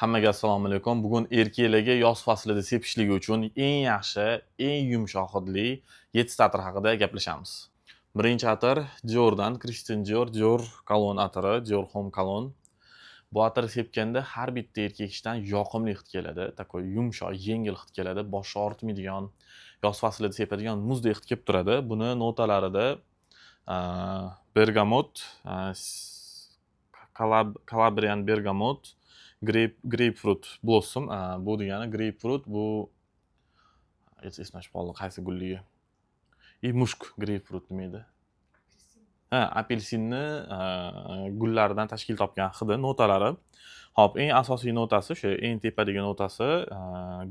Hammaga assalomu alaykum. Bugun erkaklarga yoz faslida sepishligi uchun eng yaxshi, eng yumshoq hidli 7 ta atir haqida gaplashamiz. Birinchi atir Dior'dan Christian Dior kolon atiri, Dior Home kolon. Bu atir sepganda har bitta erkak kishidan yoqimli hid keladi. Takoy yumshoq, yengil hid keladi. Boshi ortmaydigan, yoz faslida sepadigan muzdek hid kelib turadi. Buni notalarida bergamot, Calabrian bergamot, grapefruit blossom, bu degani grapefruit bu esimdan chiqib qoldi qaysi gulligi. Mushk grapefruit nima edi? Apelsinni gullaridan tashkil topgan hidi, notalari. Hop, eng asosiy notasi o'sha eng tepadagi notasi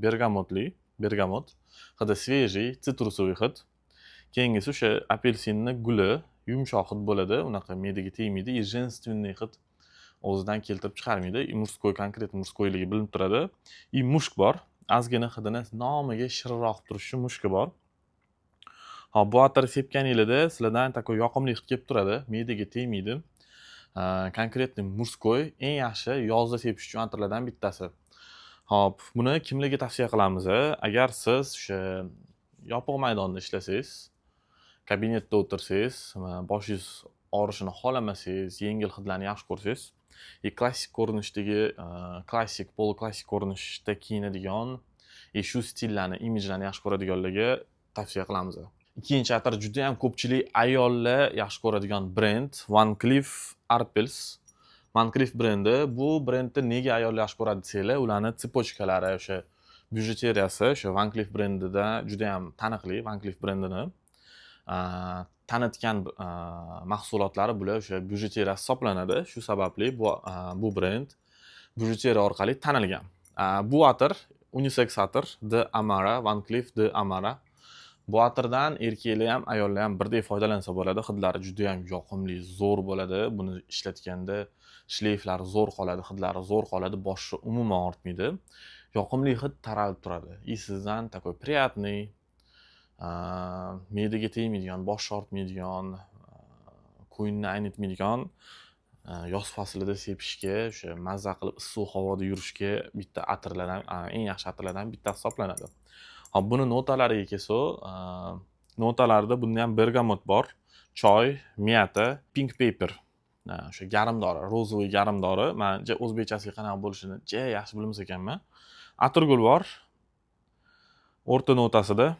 bergamot. Hidi svejiy, sitrusovый hid. Keyingisi o'sha apelsinni guli, yumshoq hid bo'ladi, unaqa me'daga tegmaydi, женственный hid o'zidan keltirib chiqarmaydi. Murskoy, konkret murskoyligi bilinib turadi. Mushk bor. Ozgina hidini nomiga shirinroq turishi uchun mushki bor. Hop, bu atir sepganingizda sizlardan takoy yoqimli hid kelib turadi, me'daga tegmaydi. Konkretni murskoy eng yaxshi yozda sepish uchun atirlardan bittasi. Hop, buni kimlarga tavsiya qilamiz? Agar siz o'sha yopiq maydonda ishlasangiz, kabinetda o'tirsangiz, boshingiz og'rishini xohlamasangiz, yengil hidlarni yaxshi ko'rsangiz, klassik ko'rinishdagi, poloklassik ko'rinishda kiyinadigan, shu stillarni, imijlarni yaxshi ko'radiganlarga tavsiya qilamiz. Ikkinchi atir juda ham ko'pchilik ayollar yaxshi ko'radigan brend Van Cleef Arpels. Van Cleef brendi, bu brendni nega ayollar yaxshi ko'radi desanglar, ularning tsepochalari, o'sha bijuteriyasi o'sha Van Cleef brendida juda ham taniqli. Van Cleef brendini tanitgan mahsulotlari bular o'sha bijuteriya hisoblanadi. Shu sababli bu brend bijuteriya orqali tanilgan. Bu atir unisex atir De Amara, Van Cleef De Amara. Bu atirdan erkaklar ham, ayollar ham birdek foydalansa bo'ladi. Hidlari juda ham yoqimli, zo'r bo'ladi. Buni ishlatganda shleyflari zo'r qoladi, hidlari zo'r qoladi, boshi umuman ortmaydi. Yoqimli hid taralib turadi. Sizdan takoy приятный, me'daga tegmaydigan, bosh ortmaydigan, ko'ngilni aynitmaydigan, yoz faslida sepishga, o'sha mazza qilib issiq havoda yurishga bitta atirlardan, eng yaxshi atirlardan bittasi hisoblanadi. Hop, buni notalariga kelsak, notalarida bunda ham bergamot bor, choy, miyata, pink pepper. O'sha garimdori, rozovoy garimdori. Men o'zbekchasiga qanaqa bo'lishini yaxshi bilmas ekanman. Atirgul bor. O'rta notasida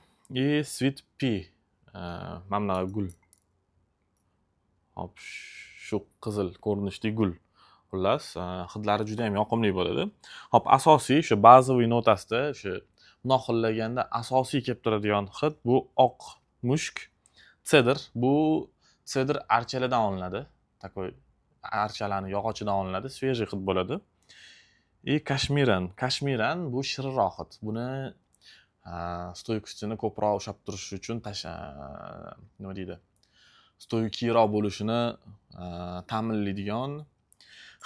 sweet pea, mana gul. Hop, shu qizil ko'rinishdagi gul. Xullas, hidlari juda ham yoqimli bo'ladi. Hop, asosiy o'sha bazaviy notasida o'sha noxillaganda asosiy kelib turadigan hid bu oq mushk, cedr. Bu cedr archalardan olinadi. Takoy archalarning yog'ochidan olinadi, svejiy hid bo'ladi. Kashmiran bu shirinroq hid. Buni stoykostini ko'proq ushlab turish uchun nima deydi? Stoykiyroq bo'lishini ta'minlaydigan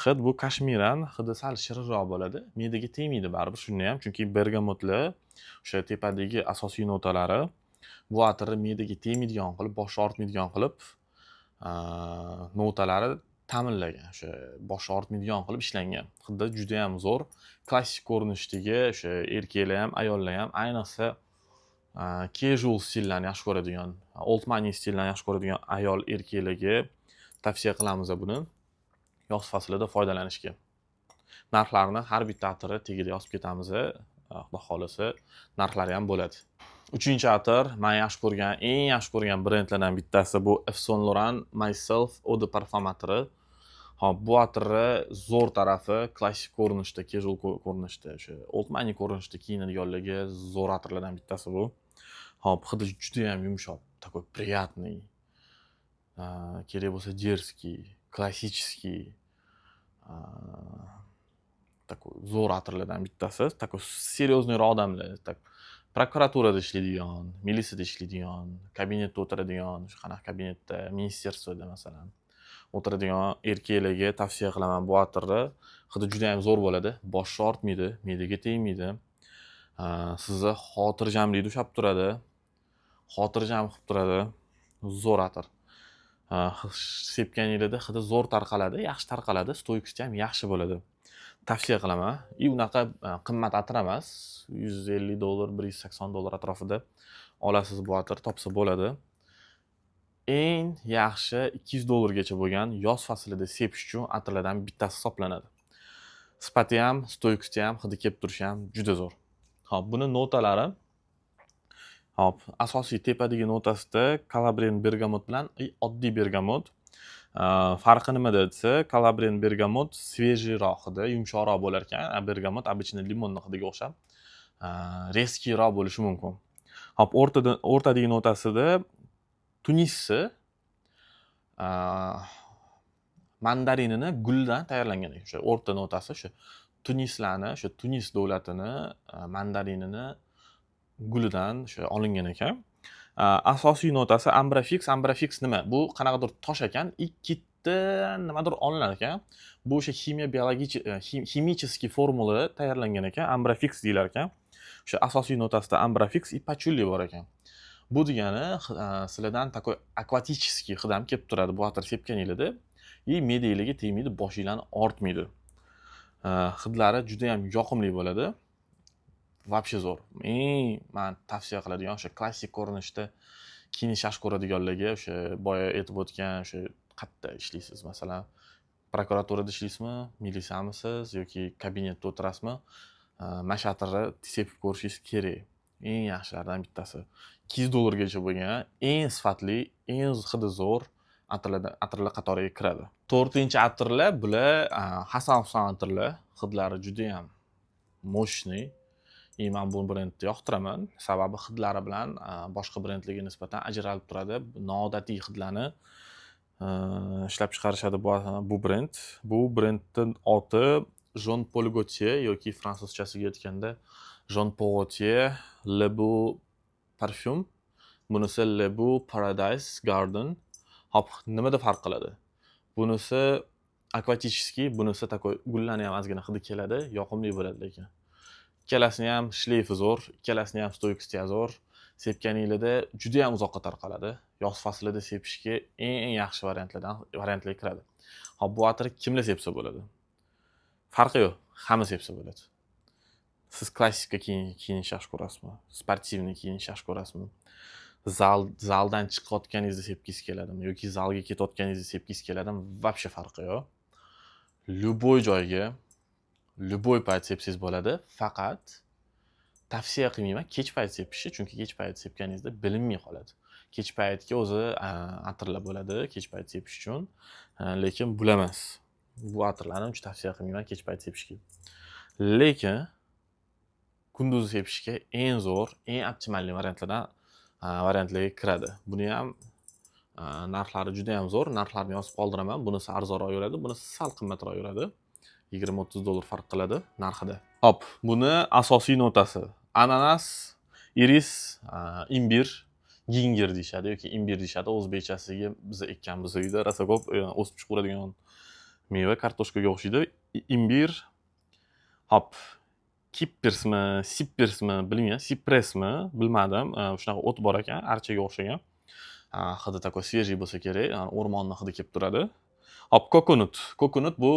hid bu kashmiran. Hidi sal shirinroq bo'ladi. Me'daga tegmaydi baribir shunda ham, chunki bergamotlar o'sha tepadagi asosiy notalari bu atirni me'daga tegmaydigan qilib, boshi ortmaydigan qilib notalari ta'minlagan, o'sha boshi ortmaydigan qilib ishlangan. Hidi juda ham zo'r. Klassik ko'rinishdagi o'sha erkaklar ham, ayollar ham, ayniqsa casual stillarni yaxshi ko'radigan, old money stillarni yaxshi ko'radigan ayol erkaklarga tavsiya qilamiz buni yoz faslida foydalanishga. Narxlarini har bitta atiri tagida yozib ketamiz. Xudo xolasa, narxlari ham bo'ladi. Uchinchi atir, men eng yaxshi ko'rgan brendlardan bittasi bu Yves Saint Laurent Myself Eau de Parfum atiri. Hop, bu atirni zo'r tarafi klassik ko'rinishda, casual ko'rinishda, o'sha old money ko'rinishda kiyinadiganlarga zo'r atirlardan bittasi bu. Hop, hidi juda ham yumshoq, takoy приятный, kerak bo'lsa дерзкий, klassический, takoy zo'r atirlardan bittasi. Takoy seryozniyroq odamlar, prokuraturada ishlaydigan, militsiyada ishlaydigan, kabinetda o'tiradigan, shu qanaqa kabinetda, ministerstvoda masalan o'tiradigan erkaklarga tavsiya qilaman bu atirni. Hidi juda ham zo'r bo'ladi, boshi ortmaydi, me'daga tegmaydi. Sizni xotirjamlikni ushlab turadi, xotirjam qilib turadi. Zo'r atir. Sepganingizda hidi zo'r tarqaladi, yaxshi tarqaladi, stoykosti ham yaxshi bo'ladi. tavsiya qilaman. Unaqa qimmat atir emas. $150, $180 atrofida olasiz bu atir, topsa bo'ladi. Eng yaxshi $200 gacha bo'lgan yoz faslida sepish uchun atirlardan bittasi hisoblanadi. Sifati ham, stoykasti ham, hidi kelib turishi ham juda zo'r. Hop, buni notalari. Hop, asosiy tepadagi notasida Calabrian bergamot bilan oddiy bergamot. Farqi nimada desa, Calabrian bergamot svejiyroq hidi, yumshoqroq bo'lar ekan. Bergamot обычный limonni hidiga o'xshab reskiyroq bo'lishi mumkin. Hop, o'rtadagi notasida tunissi mandarinini guldan tayyorlangan. O'sha o'rta notasi o'sha tunislarni, o'sha Tunis davlatini mandarinini gulidan o'sha olingan ekan. Asosiy notasi ambrafix. Ambrafix nima? Bu qanaqadir tosh ekan, ikkita nimadir olinar ekan. Bu o'sha ximicheskiy formula tayyorlangan ekan, ambrafix deyilar ekan. O'sha asosiy notasida ambrafix и patchouli bor ekan. Bu degani sizlardan takoy akvaticheskiy hidam kelib turadi bu atir sepganingizda. Me'dangizga tegmaydi, boshinglarni ortmaydi. Hidlari juda ham yoqimli bo'ladi. Вообще zo'r. Men tavsiya qiladigan o'sha klassik ko'rinishda kiyinish ko'radiganlarga o'sha boya aytib o'tgan o'sha qayerda ishlaysiz, masalan, prokuraturada ishlaysizmi, milisamisiz yoki kabinetda o'tirasizmi? Mana shu atirni sepib ko'rishingiz kerak. Eng yaxshilardan bittasi. $200 gacha bo'lgan, eng sifatli, eng hidi zo'r atirlar qatoriga kiradi. 4-atirlar bular Hasan Husan atirlar. Hidlari juda ham mo'shni. Men bu brendni yoqtiraman. Sababi hidlari bilan boshqa brendlarga nisbatan ajralib turadi. Noodatiy hidlarni ishlab chiqarishadi bu brend. Bu brendning oti Jean Paul Gaultier yoki fransuzchasiga aytganda Jean Paul Gaultier Le Beau Parfum. Bunisi Le Beau Paradise Garden. Hop, nimada farq qiladi? Bunisi akvaticheskiy, bunisi takoy gullarni ham ozgina hidi keladi, yoqimli bo'ladi lekin. Ikkalasini ham shleifi zo'r, ikkalasini ham stoykasti zo'r. Sepganingizda juda ham uzoqqa tarqaladi. Yoz faslida sepishga eng yaxshi variantlarga kiradi. Hop, bu atir kimlar sepsa bo'ladi? Farqi yo'q, hamma sepsa bo'ladi. Siz klassikka kiyinish yaxshi ko'rasizmi? Sportivniy kiyinish yaxshi ko'rasizmi? Zaldan chiqayotganingizda sepgingiz keladimi yoki zalga ketayotganingizda sepgingiz keladimi? Вообще farqi yo'q. Любой joyga, любой payt sepsangiz bo'ladi. Faqat tavsiya qilmayman kech payt sepishni, chunki kech payt sepganingizda bilinmay qoladi. Kech paytga o'zi atirlar bo'ladi, kech payt sepish uchun, lekin bu emas. Bu atirlarni uncha tavsiya qilmayman kech payt sepishga. Lekin kunduz sepishga eng zo'r, eng optimal variantlarga kiradi. Buni ham narxlari juda ham zo'r. Narxlarni yozib qoldiraman. Bunisi arzonroq yuradi, bunisi sal qimmatroq yuradi. $20-30 farq qiladi narxida. Hop, buni asosiy notasi ananas, iris, imbir, ginger deyshadi yoki imbir deyshadi. O'zbekchasiga biz ekkanmiz uyda, rosa ko'p o'sib chiqaveradigan meva, kartoshkaga o'xshaydi. Imbir. Hop, kippersmi, sippersmi, bilmayman, sipresmi, bilmadim. Shunaqa o't bor ekan, archaga o'xshagan. Hidi takoy svejiy bo'lsa kerak, o'rmonning hidi kelib turadi. Hop, kokonut. Kokonut bu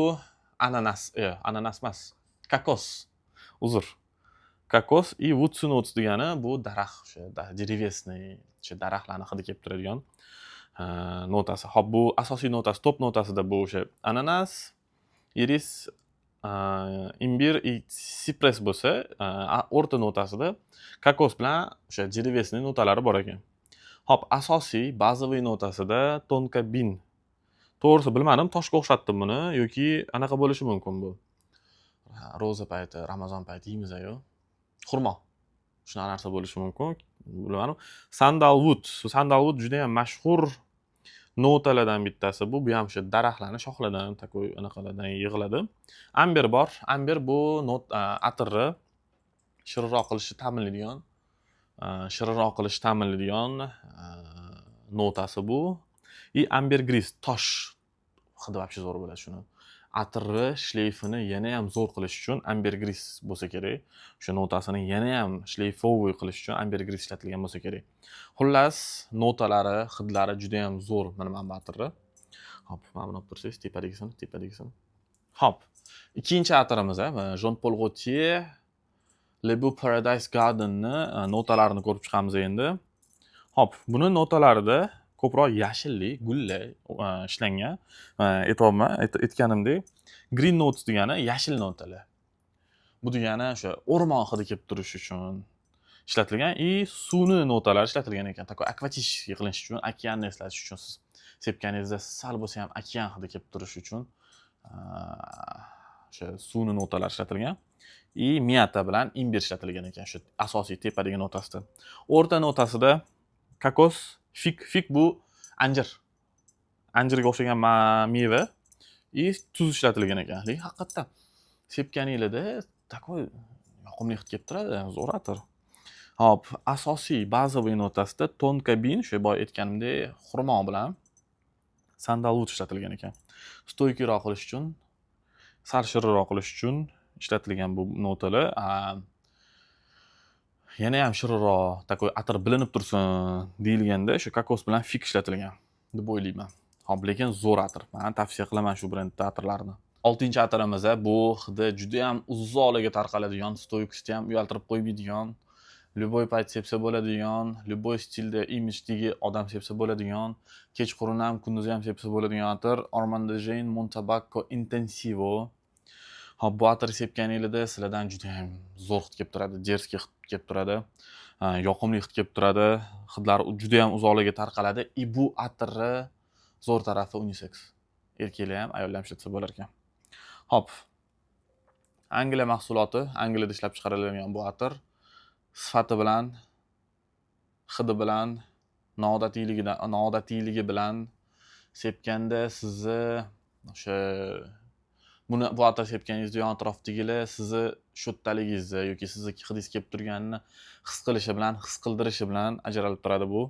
ananas emas, kokos. Uzr. Kokos и woodsnots degani bu daraxt, o'sha derevesniy, o'sha daraxtlarning hidi kelib turadigan notasi. Hop, bu asosiy notasi, top notasida bu o'sha ananas, iris, imbir и sipres bo'lsa, o'rta notasida kokos bilan o'sha derevesniy notalari bor ekan. Hop, asosiy bazaviy notasida tonka bin. To'g'risi bilmadim, toshga o'xshatdim buni yoki anaqa bo'lishi mumkin bu. Roza payti, Ramazon payti yeymiz-ku. Xurmo. Shunaqa narsa bo'lishi mumkin. Bilmadim. Sandalwood juda ham mashhur notalardan bittasi. Bu ham o'sha daraxtlarning shoxlaridan, takoy anaqalardan yig'iladi. Amber bor. Amber bu atirni shirinroq qilishni ta'minlaydigan notasi bu. И ambergris, tosh hidi вообще zo'r bo'ladi shuni. Atirni shleyfini yana ham zo'r qilish uchun ambergris bo'lsa kerak. O'sha notasini yana ham shleyfovoy qilish uchun ambergris ishlatilgan bo'lsa kerak. Xullas, notalari, hidlari juda ham zo'r mana bu atirni. Hop, mana buni olib tursangiz, tepadagisini. Hop. Ikkinchi atirimiz, Jean Paul Gaultier Le Beau Paradise Garden'ni notalarini ko'rib chiqamiz endi. Hop, buni notalarida ko'proq yashillik, gullar ishlangan. Aytganimdek, green notes degani yashil notalar. Bu degani o'sha o'rmon hidi kelib turish uchun ishlatilgan suvni notalar ishlatilgan ekan. Такой akvatik qilinish uchun, okeanni eslatish uchun siz sepganingizda sal bo'lsa ham okean hidi kelib turish uchun o'sha suvni notalar ishlatilgan. Miyata bilan imbir ishlatilgan ekan shu asosiy tepadagi notasida. O'rta notasida kokos, fig bu anjir. Anjirga o'xshagan meva tuz ishlatilgan ekan. Lekin haqiqatdan sepganingizda такой yoqimli hid kelib turadi, zo'r atir. Hop, asosiy bazaviy notasida tonka bin, shu boy aytganimdek, xurmo bilan sandalvud ishlatilgan ekan. Stoykroq qilish uchun, sal shirinroq qilish uchun ishlatilgan bu notalar. Yana ham shirinroq, takoy atir bilinib tursin deyilganda shu kokos bilan fig ishlatilgan deb o'ylayman. Hop, lekin zo'r atir. Men tavsiya qilaman shu brendning atirlarini. 6-chi atirimiz bu hidi juda ham uzoqlarga tarqaladigan, stoyksni ham uyaltirib qo'ymaydigan, любой payt sepsa bo'ladigan, любой stilda imajdagi odam sepsa bo'ladigan, kechqurun ham kunduz ham sepsa bo'ladigan atir Armand de Jean Mon Tabacco Intensivo. Hop, bu atir sepganingizda sizlardan juda ham zo'r hid kelib turadi, jerskiy hid kelib turadi, yoqimli hid kelib turadi, hidlar juda ham uzoqlarga tarqaladi. Bu atirni zo'r tarafi unisex. Erkaklar ham, ayollar ham ishlatsa bo'lar ekan. Hop. Angliya mahsuloti, Angliyada ishlab chiqarilgan bu atir sifati bilan, hidi bilan, noodatiyligi bilan sepganda sizni o'sha bu atir sepganingizda yon atrofdagilar sizni sho'ttaligingizni yoki sizni hidingiz kelib turganini his qilishi bilan, his qildirishi bilan ajralib turadi bu.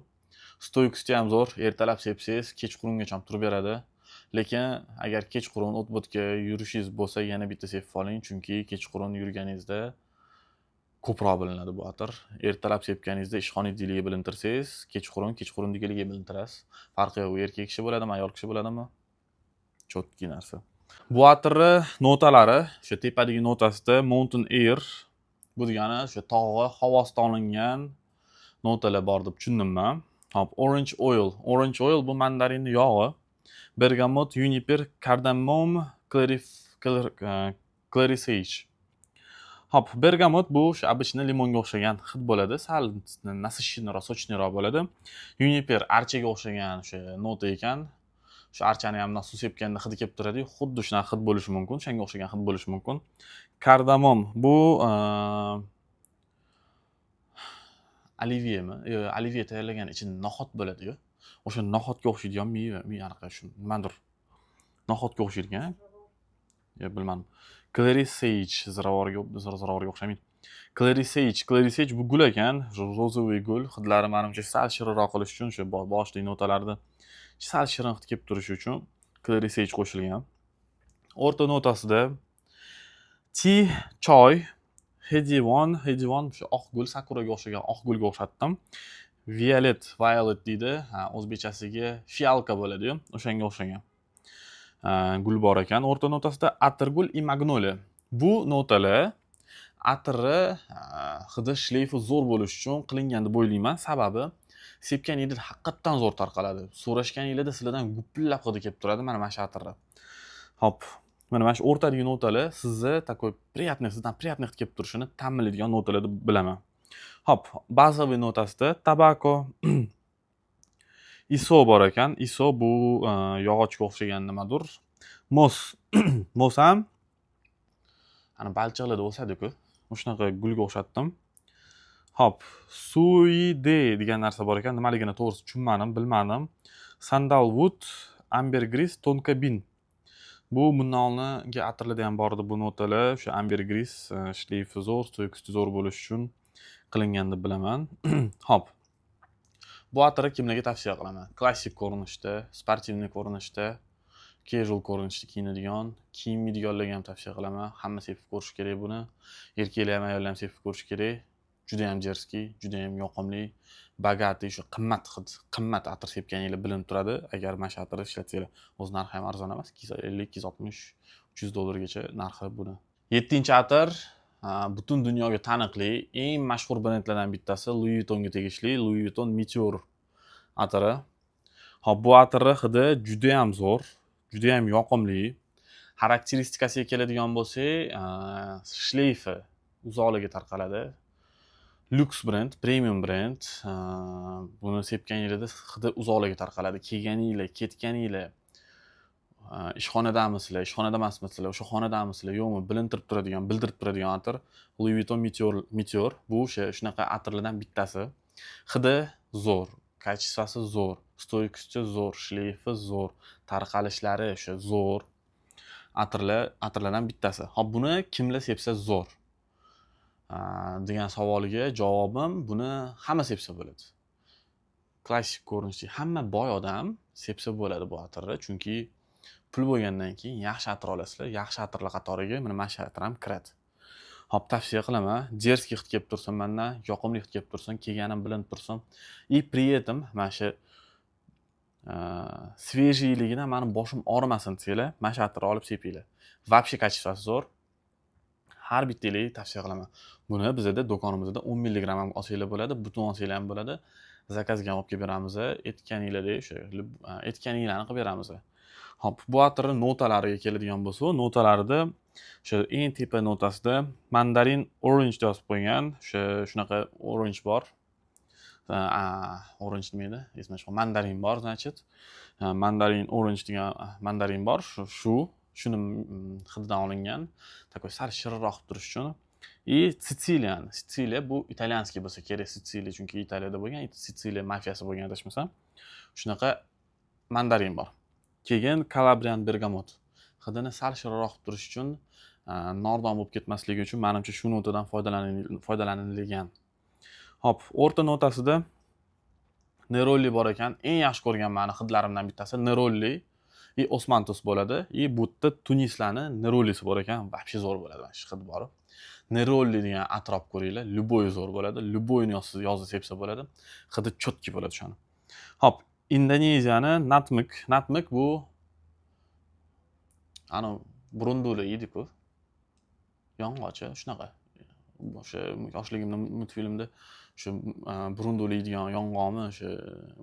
Stoyksda ham zo'r, ertalab sepsangiz, kechqurungacha ham turib beradi. Lekin agar kechqurun o't-bo'tga yurishingiz bo'lsa, yana bitta sepib oling, chunki kechqurun yurganingizda ko'proq bilinadi bu atir. Ertalab sepganingizda ishxonadagiligiga bilintirsangiz, kechqurundagiligiga bilintirasiz. Farqi yo'q, erkak kishi bo'ladimi, ayol kishi bo'ladimi? Chotki narsa. Bu atirni notalari, o'sha tepadagi notasida Mountain Air, bu degani o'sha tog'i havosidan olingan notalar bor deb tushundim men. Hop, Orange Oil bu mandarinning yog'i. Bergamot, juniper, kardamom, clary sage. Hop, bergamot bu o'sha обычный limonga o'xshagan hid bo'ladi, sal nasishniroq, sochniroq bo'ladi. Juniper archaga o'xshagan o'sha nota ekan. Shu archani ham suv sepganda hidi kelib turadi, xuddi shunaqa hid bo'lishi mumkin, shunga o'xshagan hid bo'lishi mumkin. Kardamom bu oliviya tayyorlagan ichida noxat bo'ladi-ku. O'sha noxatga o'xshaydigan meva, anaqa shu nimadir noxatga o'xshaydigan. Bilmadim. Clary sage ziravorga o'xshamaydi. Clary sage bu gul ekan, rozoviy gul. Hidlari menimcha sal shirinroq qilish uchun, shu boshli notalarda sal shirin hid kelib turishi uchun Clary sage qo'shilgan. O'rta notasida tea, choy, Hedivon shu oq gul, sakuraga o'xshagan oq gulga o'xshatdim. Violet deydi. O'zbekchasiga fialka bo'ladi-yu, o'shanga o'xshagan. Gul bor ekan. O'rta notasida atirgul и magnolia. Bu notalar atirni hidi shlayfi zo'r bo'lish uchun qilingan deb o'ylayman. Sababi sepganingizda haqiqatdan zo'r tarqaladi. So'rashganingizda sizlardan gupillab hidi kelib turadi mana shu atirni. Hop, mana shu o'rtadagi notalar sizni takoy sizdan приятный hid kelib turishini ta'minlaydigan notalar deb bilaman. Hop, bazaviy notasida tabako iso bor ekan. Iso bu yog'ochga o'xshagan nimadir. Mos ham ana balchiqlarda o'sadi-ku. O'shanaqa gulga o'xshatdim. Hop, suide degan narsa bor ekan. Nimaligini to'g'risi tushunmadim, bilmadim. Sandalwood, ambergris, tonka bin. Bu bundan oldingi atirlarda ham bor edi bu notalar. O'sha ambergris shlayfi zo'r, stoyksdi zo'r bo'lish uchun qilingan deb bilaman. Hop. Bu atirni kimlarga tavsiya qilaman? Klassik ko'rinishda, sportivniy ko'rinishda, casual ko'rinishda kiyinadigan, kiyinmaydiganlarga ham tavsiya qilaman. Hamma sepib ko'rish kerak buni. Erkaklar ham ayollar ham sepib ko'rish kerak. Juda ham jerskiy, juda ham yoqimli, bagati, shu qimmat atir sepganinglar bilinib turadi. Agar mana shu atirni ishlatsanglar, o'z narxi ham arzon emas, 250-260 $300 narxi buni. 7-atir butun dunyoga taniqli eng mashhur brendlardan bittasi Louis Vuittonga tegishli Louis Vuitton Meteor atiri. Hop, bu atirni hidi juda ham zo'r, juda ham yoqimli. Xarakteristikasiga keladigan bo'lsak, shleyfi uzoqlarga tarqaladi. Luks brend, premium brend. Buni sepganingizda hidi uzoqlarga tarqaladi. Kelganinglar, ketganinglar, ishxonadamisizlar, ishxonada emasmisizlar, o'sha xonadamisizlar, yo'qmi bilintirib turadigan atir. Louis Vuitton Meteor bu shunaqa atirlardan bittasi. Hidi zo'r, kачествоsi zo'r, stoykasi zo'r, shleyfi zo'r, tarqalishlari zo'r. Atirlardan bittasi. Hop, buni kimlar sepsa zo'r degan savoliga javobim, buni hamma sepsa bo'ladi. Klassik ko'rinishli hamma boy odam sepsa bo'ladi bu atirni, chunki pul bo'lgandan keyin yaxshi atir olasizlar. Yaxshi atirlar qatoriga mana shu atir ham kiradi. Hop, tavsiya qilaman. Jerskiy hid kelib tursin mendan, yoqimli hid kelib tursin, kelganim bilinib tursin. И при этом mana shu svejiyligidan meni boshim og'rimasin desanglar, mana shu atirni olib sepinglar. Вообще качествоsi zo'r. Har bittanglarga tavsiya qilaman. Buni bizda do'konimizda 10 mg ham olsanglar bo'ladi, butun olsanglar ham bo'ladi. Zakazga olib kelib beramiz. Aytganinglardek o'sha aytganinglarni qilib beramiz. Hop, bu atirni notalariga keladigan bo'lsa, notalarida o'sha eng tepa notasida mandarin orange deb yozib qo'ygan. Shunaqa orange bor. Orange nima edi? Esimdan chiqdi. Mandarin bor, значит. Mandarin orange degan mandarin bor. Shuni hididan olingan. Такой sal shirinroq qilib turish uchun. И Sitsiliya bu italyanskiy bo'lsa kerak, Sitsiliya chunki Italiyada bo'lgan, Sitsiliya mafiyasi bo'lgan adashmasam. Shunaqa mandarin bor. Keyin Calabrian bergamot. Hidini sal shirinroq qilib turish uchun, nordon bo'lib ketmasligi uchun menimcha shu notadan foydalanilgan. Hop, o'rta notasida Neroli bor ekan. Eng yaxshi ko'rgan meni hidlarimdan bittasi Neroli и Osmanthus bo'ladi. И bu yerda Tunislarni Nerolisi bor ekan. Вообще zo'r bo'ladi shu hid bor. Neroli degan atrof ko'ringlar. Luboy zo'r bo'ladi. Luboyni yozib sepsa bo'ladi. Hidi chotki bo'ladi shuni. Hop, Indoneziyani Natmik bu burunduli edi-ku. Yong'ochi shunaqa. O'sha yoshligimda multfilmda shu burunduli degan yong'oqmi o'sha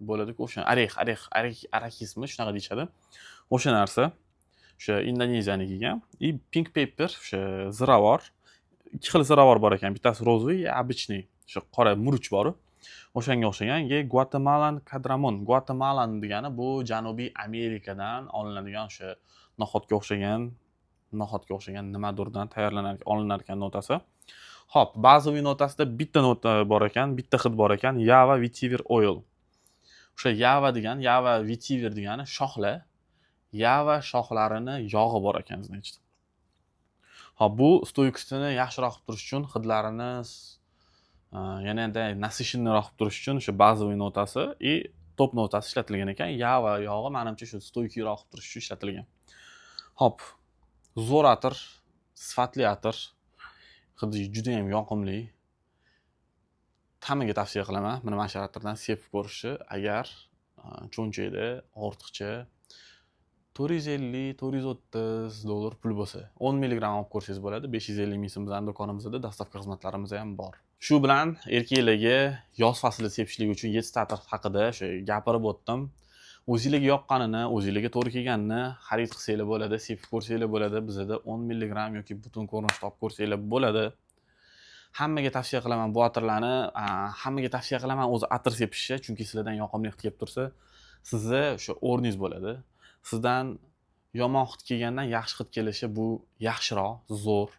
bo'ladi-ku, o'sha arakismi shunaqa deyishadi. O'sha narsa o'sha Indoneziyanikiga. И pink pepper o'sha ziravor. Ikki xil ziravor bor ekan. Bittasi rozvoy, обычный, o'sha qora murch bor. O'shanga o'xshagan. Guatemalan kadramon. Guatemalan degani bu Janubiy Amerikadan olinadigan o'sha noxatga o'xshagan nimadurdan olinar ekan notasi. Hop, bazaviy notasida bitta nota bor ekan, bitta hid bor ekan, Java vetiver oil. O'sha Java vetiver degani shoxlar. Java shoxlarini yog'i bor ekan, значит. Hop, bu stoykasini yaxshiroq qilib turish uchun, hidlarini yanada nasishonroq qilib turish uchun o'sha bazaviy notasi и top notasi ishlatilgan ekan. Java yog'i menimcha shu stoykiyroq qilib turish uchun ishlatilgan. Hop, zo'r atir, sifatli atir. Hidi juda ham yoqimli. Hammaga tavsiya qilaman. Mana shu atirdan sepib ko'rishni, agar cho'nchakda ortiqcha $450-430 pul bo'lsa, 10 mg olib ko'rsangiz bo'ladi. 550 ming so'm bizning do'konimizda dastavka xizmatlarimiz ham bor. Shu bilan erkaklarga yoz faslida sepishlik uchun 7 ta atir haqida o'sha gapirib o'tdim. O'zingizga yoqqanini, o'zingizga to'g'ri kelganini xarid qilsanglar bo'ladi, sepib ko'rsanglar bo'ladi. Bizda 10 mg yoki butun ko'rinishda olib ko'rsanglar bo'ladi. Hammaga tavsiya qilaman bu atirlarni, hammaga tavsiya qilaman o'zi atir sepishni, chunki sizlardan yoqimli hid kelib tursa, sizni o'sha o'rningiz bo'ladi. Sizdan yomon hid kelgandan yaxshi hid kelishi bu yaxshiroq, zo'r.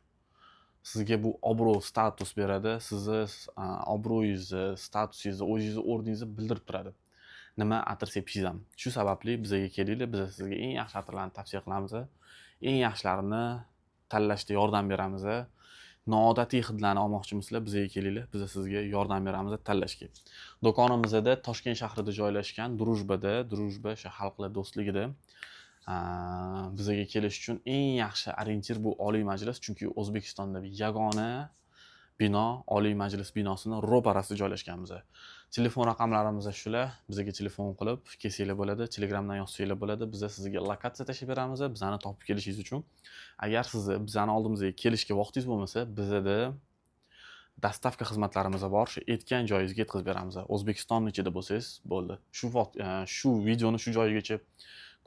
Sizga bu obro', status beradi. Sizni obro'yingizni, statusingizni, o'zingizni o'rningizni bildirib turadi. Nima atir sepishingiz ham. Shu sababli bizga kelinglar, biz sizga eng yaxshi atirlarni tavsiya qilamiz. Eng yaxshilarini tanlashda yordam beramiz. Noodatiy hidlarni olmoqchimisizlar, bizga kelinglar, biz sizga yordam beramiz tanlashga. Do'konimizda Toshkent shahrida joylashgan, Drujba o'sha xalqlar do'stligida. Bizga kelish uchun eng yaxshi orientir bu Oliy Majlis, chunki O'zbekistonda yagona bino, Oliy Majlis binosini ro'parasida joylashganmiz. Telefon raqamlarimiz shular. Bizga telefon qilib kelsanglar bo'ladi, Telegramdan yozsanglar bo'ladi. Biz sizga lokatsiya tashlab beramiz, bizani topib kelishingiz uchun. Agar sizni bizani oldimizga kelishga vaqtingiz bo'lmasa, bizda dastavka xizmatlarimiz bor. Shu aytgan joyingizga yetkazib beramiz. O'zbekiston ichida bo'lsangiz bo'ldi. Shu videoni shu joyigacha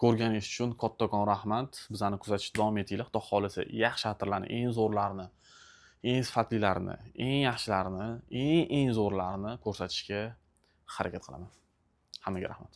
ko'rganingiz uchun kattakon rahmat. Bizani kuzatishda davom etinglar. Xudo xolasa yaxshi atirlarni, eng zo'rlarini, eng sifatlilarini, eng yaxshilarini, eng zo'rlarini ko'rsatishga harakat qilaman. Hammaga rahmat.